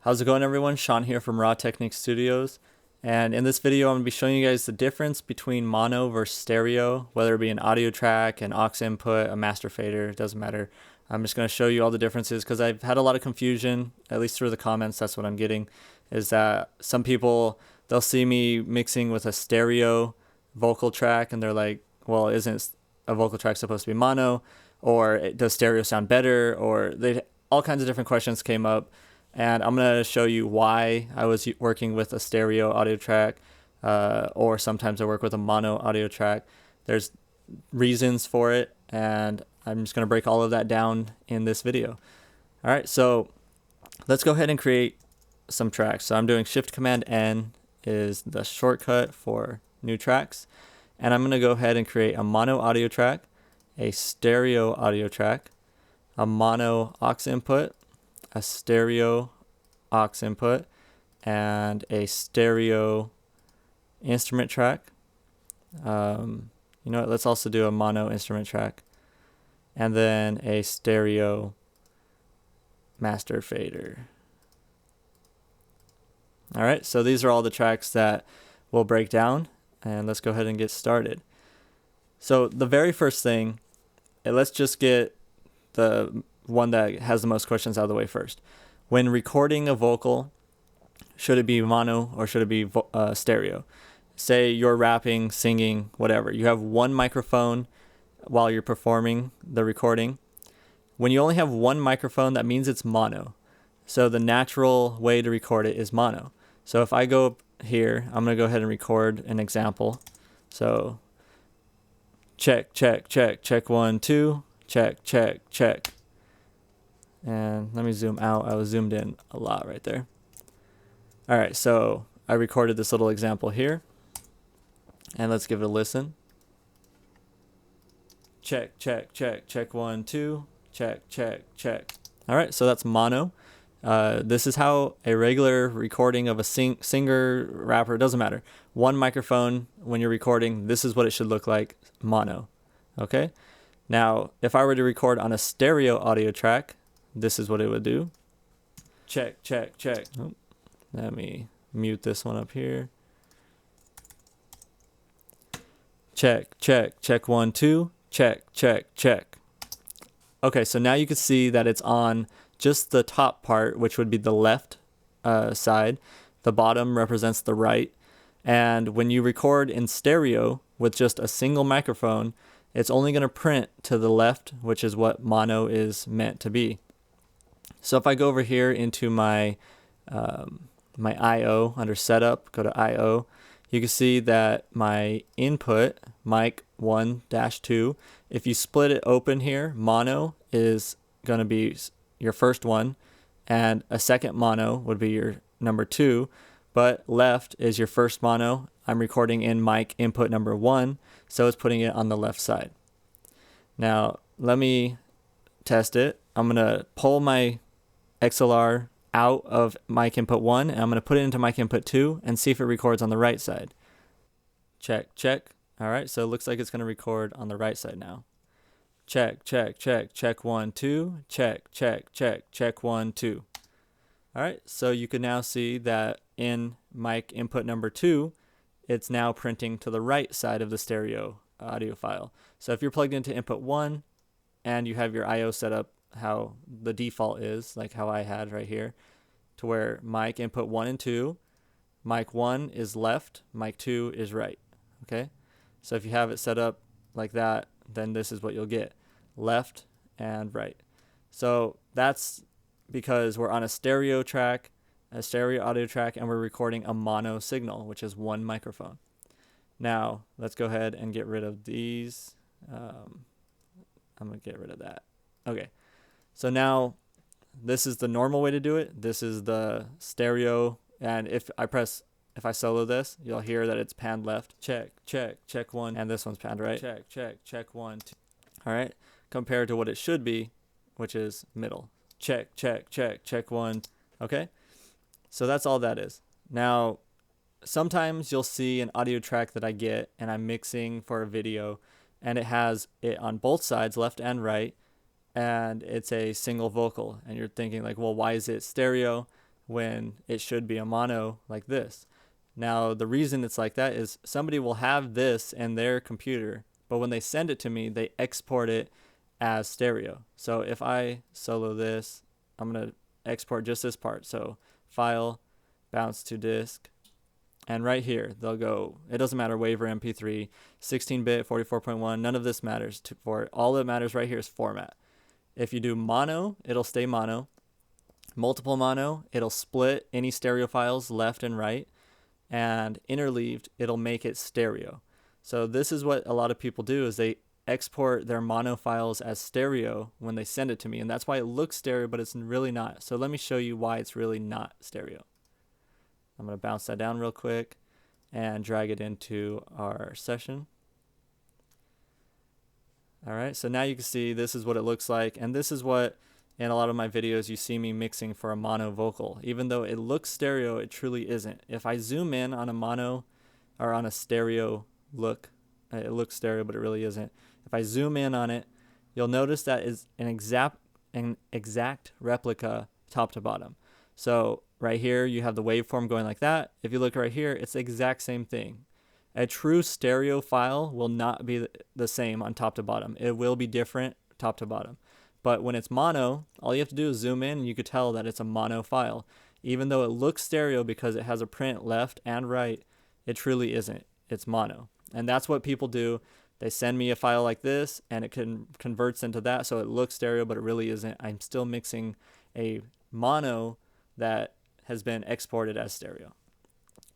How's it going, everyone? Sean here from Raw Technique Studios, and in this video I'm going to be showing you guys the difference between mono versus stereo, whether it be an audio track, an aux input, a master fader, it doesn't matter. I'm just going to show you all the differences because I've had a lot of confusion, at least through the comments. That's what I'm getting, is that some people, they'll see me mixing with a stereo vocal track and they're like, well, isn't a vocal track supposed to be mono, or does stereo sound better, or all kinds of different questions came up. And I'm going to show you why I was working with a stereo audio track, or sometimes I work with a mono audio track. There's reasons for it, and I'm just going to break all of that down in this video. All right, so let's go ahead and create some tracks. So I'm doing Shift-Command-N is the shortcut for new tracks. And I'm going to go ahead and create a mono audio track, a stereo audio track, a mono aux input, a stereo aux input, and a stereo instrument track. You know what, let's also do a mono instrument track, and then a stereo master fader. Alright, so these are all the tracks that we'll break down, and let's go ahead and get started. So the very first thing, let's just get the one that has the most questions out of the way first. When recording a vocal, should it be mono or should it be stereo? Say you're rapping, singing, whatever. You have one microphone while you're performing the recording. When you only have one microphone, that means it's mono. So the natural way to record it is mono. So if I go up here, I'm going to go ahead and record an example. So check, check, check, check 1, 2, check, check, check. And let me zoom out. I was zoomed in a lot right there. All right, so I recorded this little example here. And let's give it a listen. Check, check, check, check 1, 2, check, check, check. All right, so that's mono. This is how a regular recording of a singer, rapper, doesn't matter. One microphone when you're recording, this is what it should look like, mono. Okay? Now, if I were to record on a stereo audio track, this is what it would do. Check, check, check. Oh, let me mute this one up here. Check, check, check 1, 2, check, check, check. Okay, so now you can see that it's on just the top part, which would be the left side. The bottom represents the right. And when you record in stereo with just a single microphone, it's only going to print to the left, which is what mono is meant to be. So if I go over here into my my I/O under setup, go to I/O, you can see that my input, mic 1-2, if you split it open here, mono is going to be your first one, and a second mono would be your number 2, but left is your first mono. I'm recording in mic input number 1, so it's putting it on the left side. Now, let me test it. I'm going to pull my XLR out of mic input 1, and I'm going to put it into mic input 2 and see if it records on the right side. Check, check. All right, so it looks like it's going to record on the right side now. Check, check, check, check 1, 2, check, check, check, check 1, 2. All right, so you can now see that in mic input number 2, it's now printing to the right side of the stereo audio file. So if you're plugged into input 1 and you have your I/O set up how the default is, like how I had right here, to where mic input 1 and 2, mic 1 is left, mic 2 is right. Okay, so if you have it set up like that, then this is what you'll get, left and right. So that's because we're on a stereo track, a stereo audio track, and we're recording a mono signal, which is one microphone. Now let's go ahead and get rid of these. I'm gonna get rid of that. Okay, so now this is the normal way to do it. This is the stereo, and if I solo this, you'll hear that it's panned left. Check, check, check 1, and this one's panned right. Check, check, check 1, 2. All right, compared to what it should be, which is middle. Check, check, check, check 1. Okay, so that's all that is. Now, sometimes you'll see an audio track that I get, and I'm mixing for a video, and it has it on both sides, left and right, and it's a single vocal, and you're thinking like, well, why is it stereo? when it should be a mono like this. Now, the reason it's like that is somebody will have this in their computer, but when they send it to me, they export it as stereo. So if I solo this, I'm going to export just this part. So file, bounce to disk, and right here, they'll go, it doesn't matter, WAV or MP3, 16-bit, 44.1, none of this matters for it. All that matters right here is format. If you do mono, it'll stay mono. Multiple mono, it'll split any stereo files left and right. And interleaved, it'll make it stereo. So this is what a lot of people do, is they export their mono files as stereo when they send it to me, and that's why it looks stereo, but it's really not. So let me show you why it's really not stereo. I'm going to bounce that down real quick and drag it into our session. All right, so now you can see this is what it looks like, and this is what in a lot of my videos you see me mixing for a mono vocal. Even though it looks stereo, it truly isn't. If I zoom in on a mono or on a stereo look, it looks stereo, but it really isn't. If I zoom in on it, you'll notice that is an exact replica top to bottom. So right here you have the waveform going like that. If you look right here, it's the exact same thing. A true stereo file will not be the same on top to bottom. It will be different top to bottom. But when it's mono, all you have to do is zoom in and you could tell that it's a mono file. Even though it looks stereo because it has a print left and right, it truly isn't. It's mono. And that's what people do. They send me a file like this and it converts into that, so it looks stereo, but it really isn't. I'm still mixing a mono that has been exported as stereo.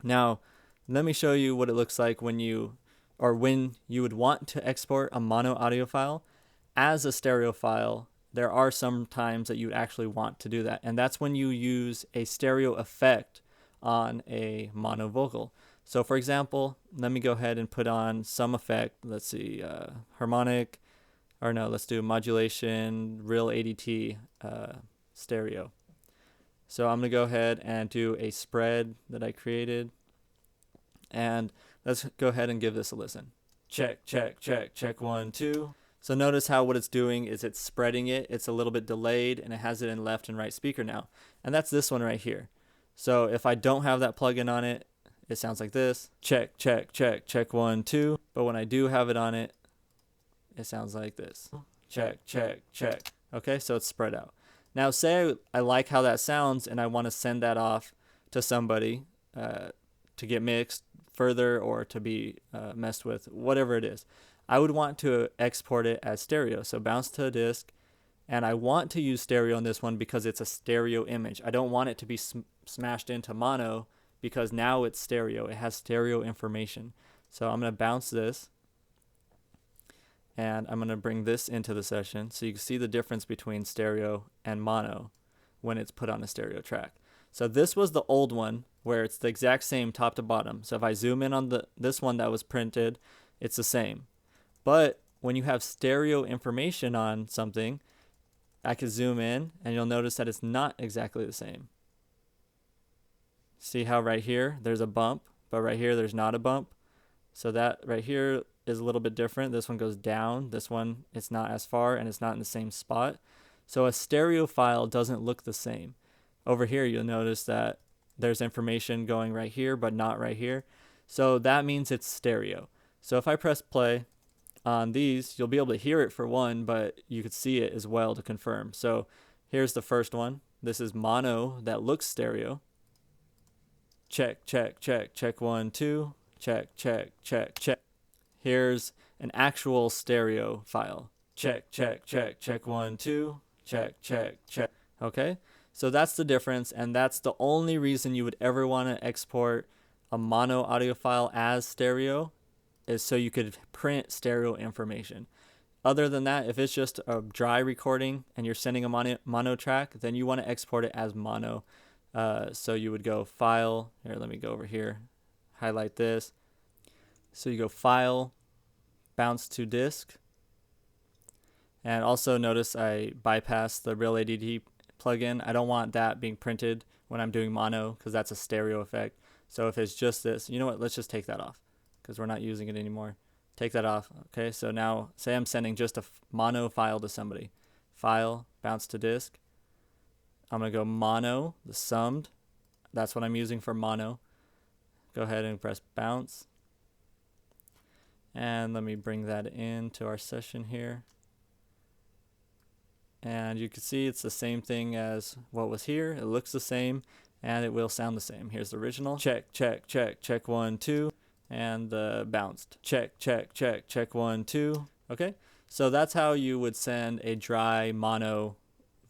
Now, let me show you what it looks like when you would want to export a mono audio file as a stereo file. There are some times that you actually want to do that, and that's when you use a stereo effect on a mono vocal. So for example, let me go ahead and put on some effect. Let's see, harmonic, or no, let's do modulation, real ADT, stereo. So I'm going to go ahead and do a spread that I created, and let's go ahead and give this a listen. Check, check, check, check, 1, 2. So notice how what it's doing is it's spreading it. It's a little bit delayed, and it has it in left and right speaker now. And that's this one right here. So if I don't have that plugin on it, it sounds like this. Check, check, check, check, 1, 2. But when I do have it on it, it sounds like this. Check, check, check. Okay, so it's spread out. Now say I like how that sounds and I want to send that off to somebody to get mixed further or to be messed with, whatever it is. I would want to export it as stereo. So bounce to a disk, and I want to use stereo on this one because it's a stereo image. I don't want it to be smashed into mono because now it's stereo. It has stereo information. So I'm going to bounce this, and I'm going to bring this into the session so you can see the difference between stereo and mono when it's put on a stereo track. So this was the old one where it's the exact same top to bottom. So if I zoom in on this one that was printed, it's the same. But when you have stereo information on something, I could zoom in and you'll notice that it's not exactly the same. See how right here there's a bump, but right here there's not a bump. So that right here is a little bit different. This one goes down. This one, it's not as far and it's not in the same spot. So a stereo file doesn't look the same. Over here you'll notice that there's information going right here but not right here. So that means it's stereo. So if I press play on these, you'll be able to hear it for one, but you could see it as well to confirm. So here's the first one. This is mono that looks stereo. Check, check, check, check, 1, 2. Check, check, check, check. Here's an actual stereo file. Check, check, check, check, 1, 2. Check, check, check. Okay, so that's the difference, and that's the only reason you would ever want to export a mono audio file as stereo, is so you could print stereo information. Other than that, if it's just a dry recording and you're sending a mono track, then you want to export it as mono. So you would go file, here, let me go over here, highlight this. So you go file, bounce to disk. And also notice I bypassed the Real ADT plugin. I don't want that being printed when I'm doing mono because that's a stereo effect. So if it's just this, you know what, let's just take that off because we're not using it anymore. Take that off. Okay, so now say I'm sending just a mono file to somebody. File, bounce to disk. I'm going to go mono, the summed, That's what I'm using for mono. Go ahead and press bounce. And let me bring that into our session here. And you can see it's the same thing as what was here. It looks the same and it will sound the same. Here's the original. Check, check, check, check 1, 2. And bounced. Check, check, check, check 1, 2. Okay, so that's how you would send a dry mono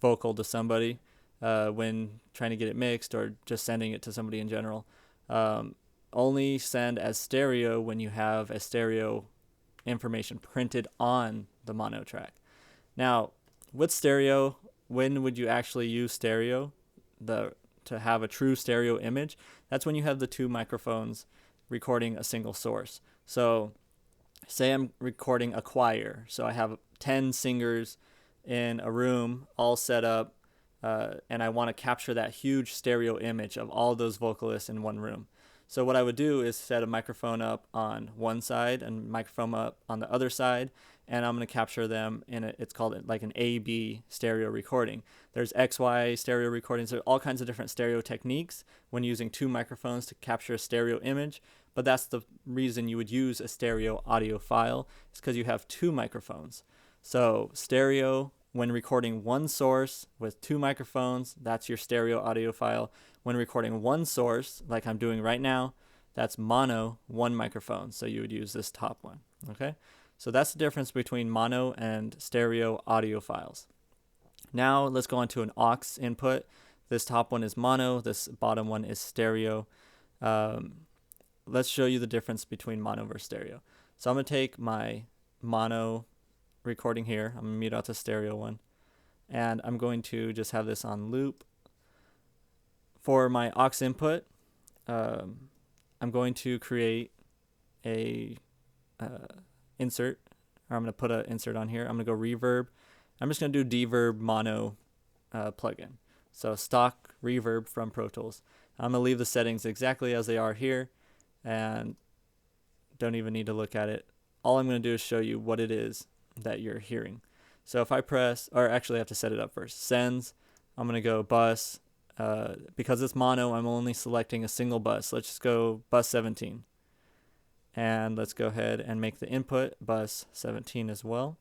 vocal to somebody when trying to get it mixed, or just sending it to somebody in general. Only send as stereo when you have a stereo information printed on the mono track. Now, with stereo, when would you actually use stereo to have a true stereo image? That's when you have the two microphones recording a single source. So say I'm recording a choir, so I have 10 singers in a room all set up, and I want to capture that huge stereo image of all those vocalists in one room. So what I would do is set a microphone up on one side and microphone up on the other side, and I'm going to capture them in it's called like an A-B stereo recording. There's XY stereo recordings. There's all kinds of different stereo techniques when using two microphones to capture a stereo image, but that's the reason you would use a stereo audio file, is because you have two microphones. So stereo, when recording one source with two microphones, that's your stereo audio file. When recording one source, like I'm doing right now, that's mono, one microphone. So you would use this top one, okay? So that's the difference between mono and stereo audio files. Now let's go on to an aux input. This top one is mono, this bottom one is stereo. Let's show you the difference between mono versus stereo. So I'm gonna take my mono recording here. I'm gonna mute out the stereo one, and I'm going to just have this on loop. For my aux input, I'm going to create a insert, or I'm going to put an insert on here. I'm going to go reverb. I'm just going to do deverb mono plugin. So stock reverb from Pro Tools. I'm going to leave the settings exactly as they are here, and don't even need to look at it. All I'm going to do is show you what it is that you're hearing. So if I press, or actually I have to set it up first, sends, I'm going to go bus. Because it's mono, I'm only selecting a single bus. Let's just go bus 17. And let's go ahead and make the input bus 17 as well.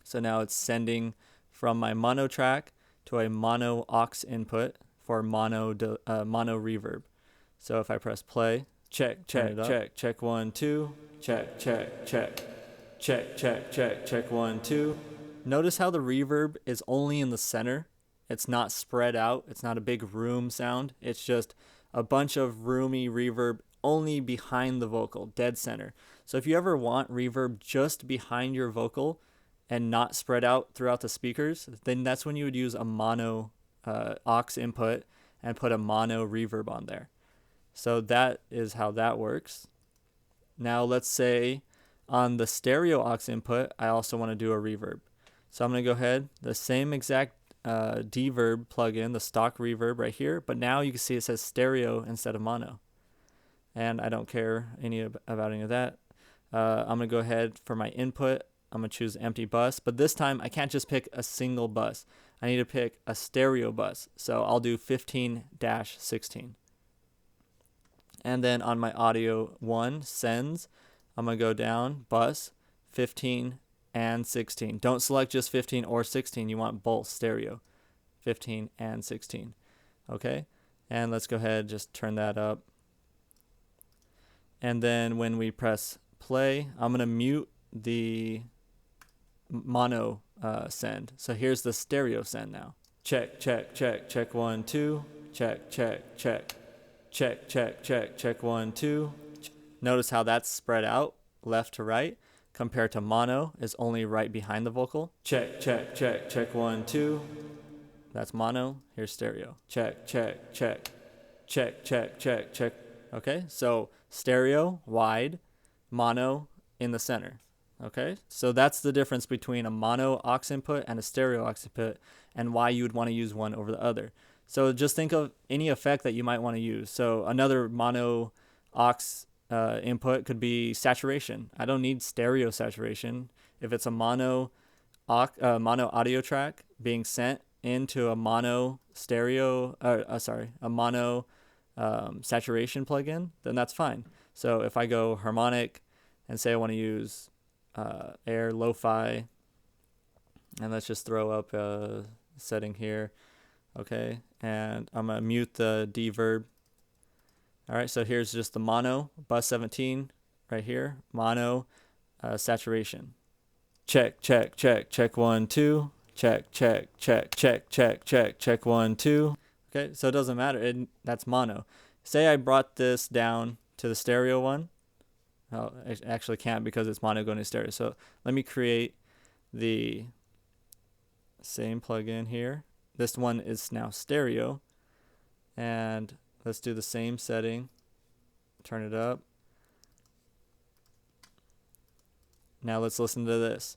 So now it's sending from my mono track to a mono aux input for mono reverb. So if I press play, check, check, check, check 1, 2, check, check, check, check, check, check, check 1, 2. Notice how the reverb is only in the center. It's not spread out. It's not a big room sound. It's just a bunch of roomy reverb only behind the vocal, dead center. So if you ever want reverb just behind your vocal and not spread out throughout the speakers, then that's when you would use a mono aux input and put a mono reverb on there. So that is how that works. Now let's say on the stereo aux input, I also want to do a reverb. So I'm going to go ahead, the same exact deverb plugin, the stock reverb right here, but now you can see it says stereo instead of mono, and I don't care about any of that. I'm gonna go ahead for my input. I'm gonna choose empty bus, but this time I can't just pick a single bus. I need to pick a stereo bus, so I'll do 15-16. And then on my audio 1 sends, I'm gonna go down bus 15 and 16. Don't select just 15 or 16. You want both stereo, 15 and 16. Okay, and let's go ahead, just turn that up. And then when we press play, I'm gonna mute the mono send. So here's the stereo send now. Check, check, check, check 1, 2. Check, check, check, check, check, check, check 1, 2. Notice how that's spread out left to right, compared to mono is only right behind the vocal. Check, check, check, check 1, 2. That's mono. Here's stereo. Check, check, check, check, check, check, check. Okay, so stereo wide, mono in the center. Okay, so that's the difference between a mono aux input and a stereo aux input, and why you would want to use one over the other. So just think of any effect that you might want to use. So another mono aux input could be saturation. I don't need stereo saturation. If it's a mono audio track being sent into a mono stereo, a mono saturation plugin, then that's fine. So if I go harmonic and say I want to use air lo-fi, and let's just throw up a setting here, okay, and I'm gonna mute the reverb. All right, so here's just the mono bus 17 right here, mono saturation. Check, check, check, check 1 2. Check, check, check, check, check, check, check 1 2. Okay, so it doesn't matter. That's mono. Say I brought this down to the stereo one. Oh, I actually can't because it's mono going to stereo. So let me create the same plugin here. This one is now stereo. And let's do the same setting. Turn it up. Now let's listen to this.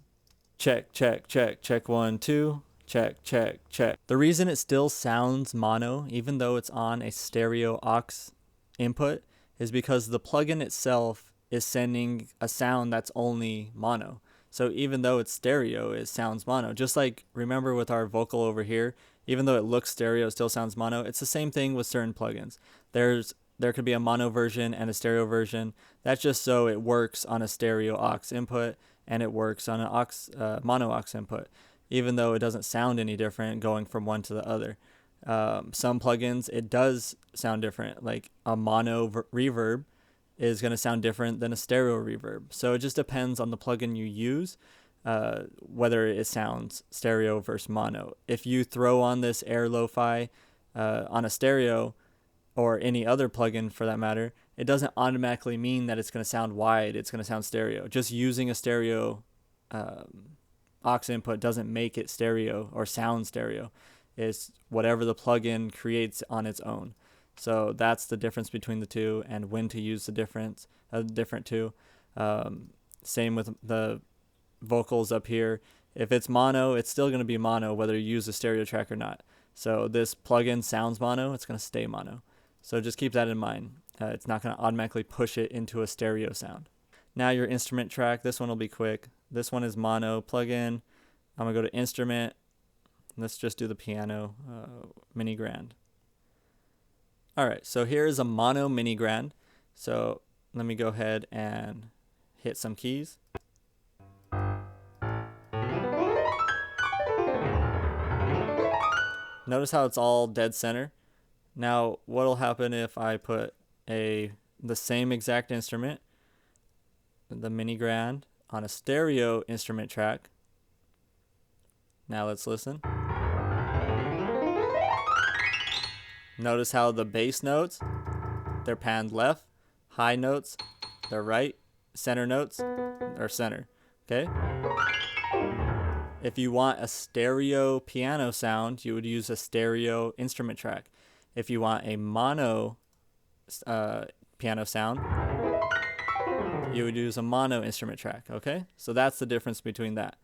Check, check, check, check 1 2. Check, check, check. The reason it still sounds mono, even though it's on a stereo aux input, is because the plugin itself is sending a sound that's only mono. So even though it's stereo, it sounds mono. Just like, remember with our vocal over here, even though it looks stereo, it still sounds mono. It's the same thing with certain plugins. There could be a mono version and a stereo version. That's just so it works on a stereo aux input and it works on an mono aux input, even though it doesn't sound any different going from one to the other. Some plugins, it does sound different. Like a mono reverb is going to sound different than a stereo reverb. So it just depends on the plugin you use, whether it sounds stereo versus mono. If you throw on this air lo-fi on a stereo, or any other plugin for that matter, it doesn't automatically mean that it's going to sound wide, it's going to sound stereo. Just using a stereo aux input doesn't make it stereo or sound stereo. It's whatever the plugin creates on its own. So that's the difference between the two, and when to use the different two. Same with the vocals up here. If it's mono, it's still going to be mono whether you use a stereo track or not. So this plugin sounds mono, it's going to stay mono. So just keep that in mind. It's not going to automatically push it into a stereo sound. Now your instrument track, this one will be quick. This one is mono plugin. I'm going to go to instrument. Let's just do the piano mini grand. All right, so here is a mono mini grand. So let me go ahead and hit some keys. Notice how it's all dead center. Now, what'll happen if I put the same exact instrument, the mini grand, on a stereo instrument track? Now let's listen. Notice how the bass notes, they're panned left, high notes, they're right, center notes are center, okay? If you want a stereo piano sound, you would use a stereo instrument track. If you want a mono piano sound, you would use a mono instrument track, okay? So that's the difference between that.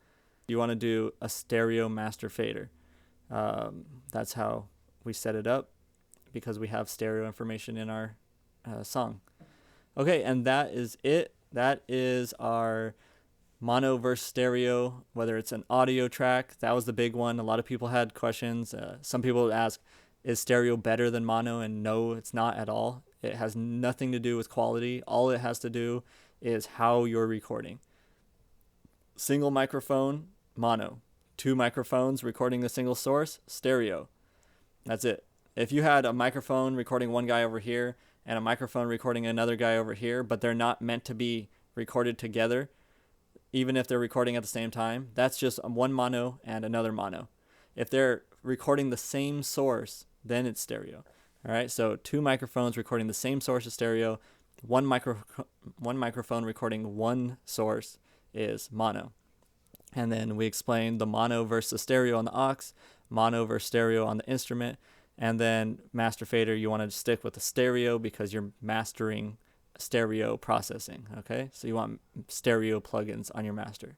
You want to do a stereo master fader. That's how we set it up, because we have stereo information in our song. Okay, and that is it. That is our mono versus stereo, whether it's an audio track. That was the big one. A lot of people had questions. Some people would ask, is stereo better than mono? And no, it's not at all. It has nothing to do with quality. All it has to do is how you're recording. Single microphone, mono. 2 microphones recording a single source, stereo. That's it. If you had a microphone recording one guy over here and a microphone recording another guy over here, but they're not meant to be recorded together, even if they're recording at the same time, that's just one mono and another mono. If they're recording the same source, then it's stereo. All right, so 2 microphones recording the same source is stereo. One microphone recording one source is mono. And then we explained the mono versus stereo on the aux, mono versus stereo on the instrument, and then master fader, you want to stick with the stereo because you're mastering stereo processing, okay? So you want stereo plugins on your master.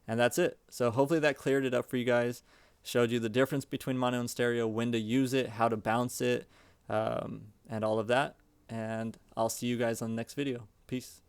And that's it. So hopefully that cleared it up for you guys, showed you the difference between mono and stereo, when to use it, how to bounce it, and all of that. And I'll see you guys on the next video. Peace.